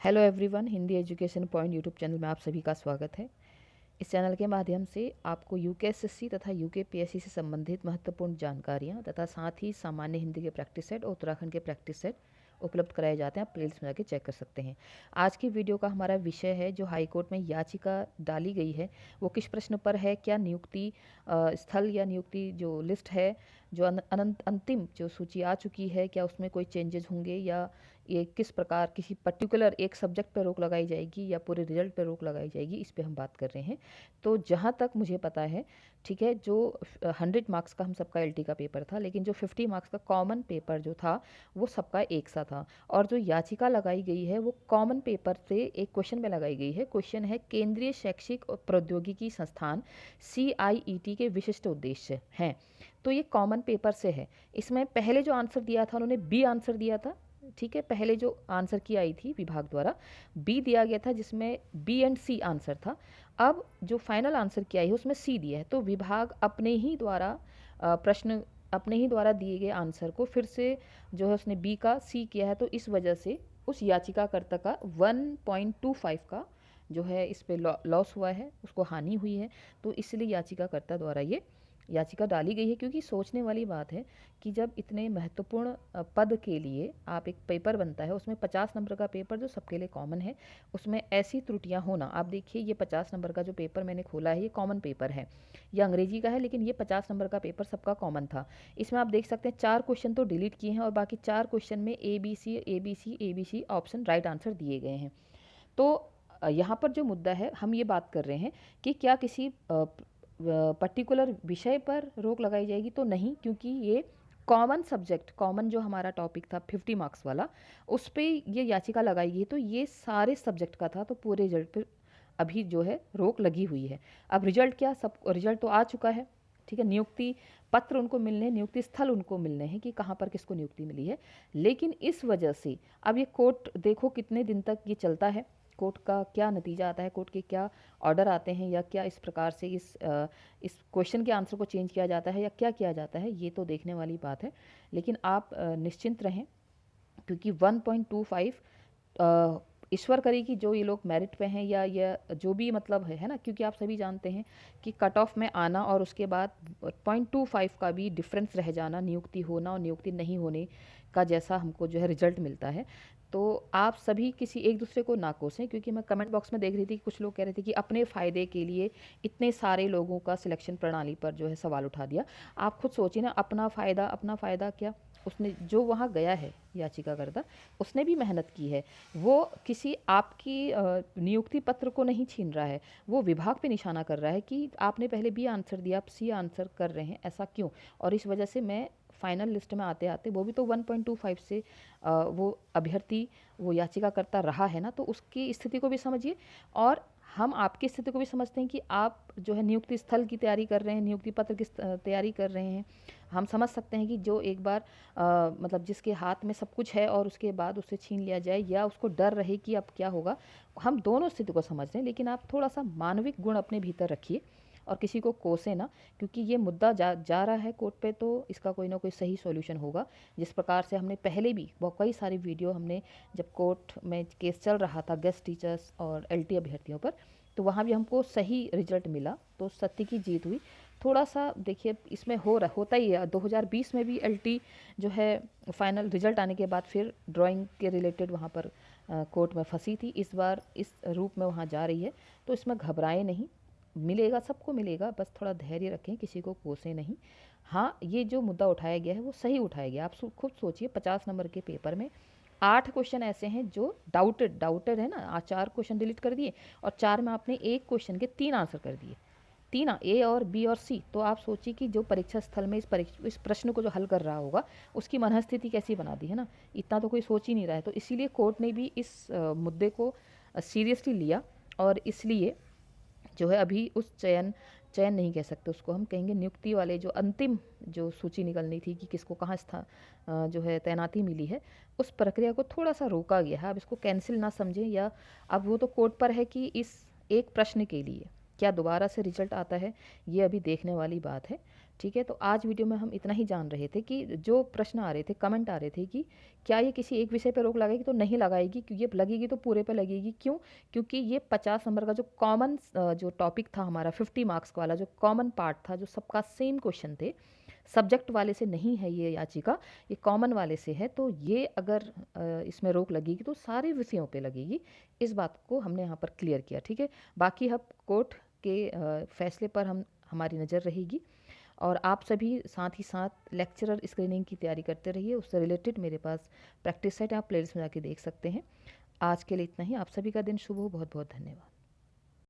Hello everyone, Hindi education point YouTube channel में आप सभी का स्वागत है। इस चैनल के माध्यम से आपको यूकेएसएससी तथा यूकेपीएससी से संबंधित महत्वपूर्ण जानकारियां तथा साथ ही सामान्य हिंदी के प्रैक्टिस सेट और उत्तराखंड के प्रैक्टिस सेट उपलब्ध कराए जाते हैं। आप प्लेलिस्ट में जाके चेक कर सकते हैं। आज की वीडियो का हमारा विषय है जो हाईकोर्ट में याचिका डाली गई है वो किस प्रश्न पर है। क्या नियुक्ति स्थल या नियुक्ति जो लिस्ट है जो अंतिम जो सूची आ चुकी है, क्या उसमें कोई चेंजेस होंगे या ये किस प्रकार किसी पर्टिकुलर एक सब्जेक्ट पर रोक लगाई जाएगी या पूरे रिजल्ट पर रोक लगाई जाएगी, इस पे हम बात कर रहे हैं। तो जहाँ तक मुझे पता है, ठीक है, जो 100 मार्क्स का हम सबका एलटी का पेपर था, लेकिन जो 50 मार्क्स का कॉमन पेपर जो था वो सबका एक सा था। और जो याचिका लगाई गई है वो कॉमन पेपर से एक क्वेश्चन में लगाई गई है। क्वेश्चन है केंद्रीय शैक्षिक और प्रौद्योगिकी संस्थान CIET के विशिष्ट उद्देश्य हैं। तो ये कॉमन पेपर से है। इसमें पहले जो आंसर दिया था उन्होंने बी आंसर दिया था। ठीक है, पहले जो आंसर की आई थी विभाग द्वारा बी दिया गया था, जिसमें बी एंड सी आंसर था। अब जो फाइनल आंसर की आई है उसमें सी दिया है। तो विभाग अपने ही द्वारा प्रश्न अपने ही द्वारा दिए गए आंसर को फिर से जो है उसने बी का सी किया है। तो इस वजह से उस याचिकाकर्ता का 1.25 का जो है इस पे लॉस हुआ है, उसको हानि हुई है। तो इसलिए याचिकाकर्ता द्वारा ये याचिका डाली गई है। क्योंकि सोचने वाली बात है कि जब इतने महत्वपूर्ण पद के लिए आप एक पेपर बनता है, उसमें 50 नंबर का पेपर जो सबके लिए कॉमन है, उसमें ऐसी त्रुटियां होना। आप देखिए, ये 50 नंबर का जो पेपर मैंने खोला है ये कॉमन पेपर है, ये अंग्रेजी का है, लेकिन ये 50 नंबर का पेपर सबका कॉमन था। इसमें आप देख सकते हैं 4 क्वेश्चन तो डिलीट किए हैं और बाकी 4 क्वेश्चन में ABC ऑप्शन राइट आंसर दिए गए हैं। तो यहाँ पर जो मुद्दा है, हम ये बात कर रहे हैं कि क्या किसी पर्टिकुलर विषय पर रोक लगाई जाएगी, तो नहीं, क्योंकि ये कॉमन सब्जेक्ट, कॉमन जो हमारा टॉपिक था 50 मार्क्स वाला, उस पर ये याचिका लगाई गई। तो ये सारे सब्जेक्ट का था, तो पूरे रिजल्ट पर अभी जो है रोक लगी हुई है। अब रिजल्ट क्या, सब रिजल्ट तो आ चुका है, ठीक है, नियुक्ति पत्र उनको मिलने, नियुक्ति स्थल उनको मिलने हैं कि कहाँ पर किसको नियुक्ति मिली है। लेकिन इस वजह से अब ये कोर्ट देखो कितने दिन तक ये चलता है, कोर्ट का क्या नतीजा आता है, कोर्ट के क्या ऑर्डर आते हैं, या क्या इस प्रकार से इस क्वेश्चन के आंसर को चेंज किया जाता है या क्या किया जाता है, ये तो देखने वाली बात है। लेकिन आप निश्चिंत रहें, क्योंकि 1.25 ईश्वर करे कि जो ये लोग मेरिट पे हैं या जो भी मतलब है ना, क्योंकि आप सभी जानते हैं कि कट ऑफ में आना और उसके बाद 0.25 का भी डिफरेंस रह जाना, नियुक्ति होना और नियुक्ति नहीं होने का जैसा हमको जो है रिजल्ट मिलता है। तो आप सभी किसी एक दूसरे को ना कोसें, क्योंकि मैं कमेंट बॉक्स में देख रही थी कि कुछ लोग कह रहे थे कि अपने फ़ायदे के लिए इतने सारे लोगों का सिलेक्शन प्रणाली पर जो है सवाल उठा दिया। आप खुद सोचिए ना, अपना फ़ायदा क्या, उसने जो वहाँ गया है याचिकाकर्ता, उसने भी मेहनत की है। वो किसी आपकी नियुक्ति पत्र को नहीं छीन रहा है, वो विभाग पे निशाना कर रहा है कि आपने पहले बी आंसर दिया, आप सी आंसर कर रहे हैं, ऐसा क्यों। और इस वजह से मैं फाइनल लिस्ट में आते आते, वो भी तो 1.25 से वो अभ्यर्थी, वो याचिकाकर्ता रहा है ना, तो उसकी स्थिति को भी समझिए। और हम आपकी स्थिति को भी समझते हैं कि आप जो है नियुक्ति स्थल की तैयारी कर रहे हैं, नियुक्ति पत्र की तैयारी कर रहे हैं। हम समझ सकते हैं कि जो एक बार मतलब जिसके हाथ में सब कुछ है और उसके बाद उससे छीन लिया जाए, या उसको डर रहे कि अब क्या होगा, हम दोनों स्थिति को समझ रहे हैं। लेकिन आप थोड़ा सा मानविक गुण अपने भीतर रखिए और किसी को कोसे ना, क्योंकि ये मुद्दा जा रहा है कोर्ट पे, तो इसका कोई ना कोई सही सॉल्यूशन होगा। जिस प्रकार से हमने पहले भी बहुत कई सारी वीडियो हमने, जब कोर्ट में केस चल रहा था गेस्ट टीचर्स और LT अभ्यर्थियों पर, तो वहाँ भी हमको सही रिजल्ट मिला, तो सत्य की जीत हुई। थोड़ा सा देखिए, इसमें होता ही है। 2020 में भी LT जो है फाइनल रिजल्ट आने के बाद फिर ड्राइंग के रिलेटेड वहाँ पर कोर्ट में फंसी थी। इस बार इस रूप में वहाँ जा रही है, तो इसमें घबराए नहीं, मिलेगा, सबको मिलेगा, बस थोड़ा धैर्य रखें, किसी को कोसे नहीं। हाँ, ये जो मुद्दा उठाया गया है वो सही उठाया गया। आप खुद सोचिए, 50 नंबर के पेपर में 8 क्वेश्चन ऐसे हैं जो डाउटेड है ना, 4 क्वेश्चन डिलीट कर दिए और 4 में आपने एक क्वेश्चन के 3 आंसर कर दिए, 3 A और B और C। तो आप सोचिए कि जो परीक्षा स्थल में इस प्रश्न को जो हल कर रहा होगा, उसकी मनःस्थिति कैसी बना दी है ना, इतना तो कोई सोच ही नहीं रहा है। तो इसीलिए कोर्ट ने भी इस मुद्दे को सीरियसली लिया, और इसलिए जो है अभी उस चयन चयन नहीं कह सकते उसको, हम कहेंगे नियुक्ति वाले जो अंतिम जो सूची निकलनी थी कि किसको कहाँ जो है तैनाती मिली है, उस प्रक्रिया को थोड़ा सा रोका गया है। अब इसको कैंसिल ना समझें, या अब वो तो कोर्ट पर है कि इस एक प्रश्न के लिए क्या दोबारा से रिजल्ट आता है, ये अभी देखने वाली बात है। ठीक है। तो आज वीडियो में हम इतना ही जान रहे थे कि जो प्रश्न आ रहे थे, कमेंट आ रहे थे कि क्या ये किसी एक विषय पे रोक लगाएगी, तो नहीं लगाएगी, क्योंकि ये लगेगी तो पूरे पे लगेगी। क्यों? क्योंकि ये 50 नंबर का जो कॉमन जो टॉपिक था हमारा 50 मार्क्स वाला जो कॉमन पार्ट था, जो सबका सेम क्वेश्चन थे, सब्जेक्ट वाले से नहीं है ये याचिका, ये कॉमन वाले से है। तो ये अगर इसमें रोक लगेगी तो सारे विषयों पे लगेगी। इस बात को हमने यहाँ पर क्लियर किया, ठीक है। बाकी हम कोर्ट के फैसले पर हमारी नज़र रहेगी। और आप सभी साथ ही साथ लेक्चरर स्क्रीनिंग की तैयारी करते रहिए। उससे रिलेटेड मेरे पास प्रैक्टिस सेट आप प्लेलिस्ट में जाके देख सकते हैं। आज के लिए इतना ही। आप सभी का दिन शुभ हो। बहुत बहुत धन्यवाद।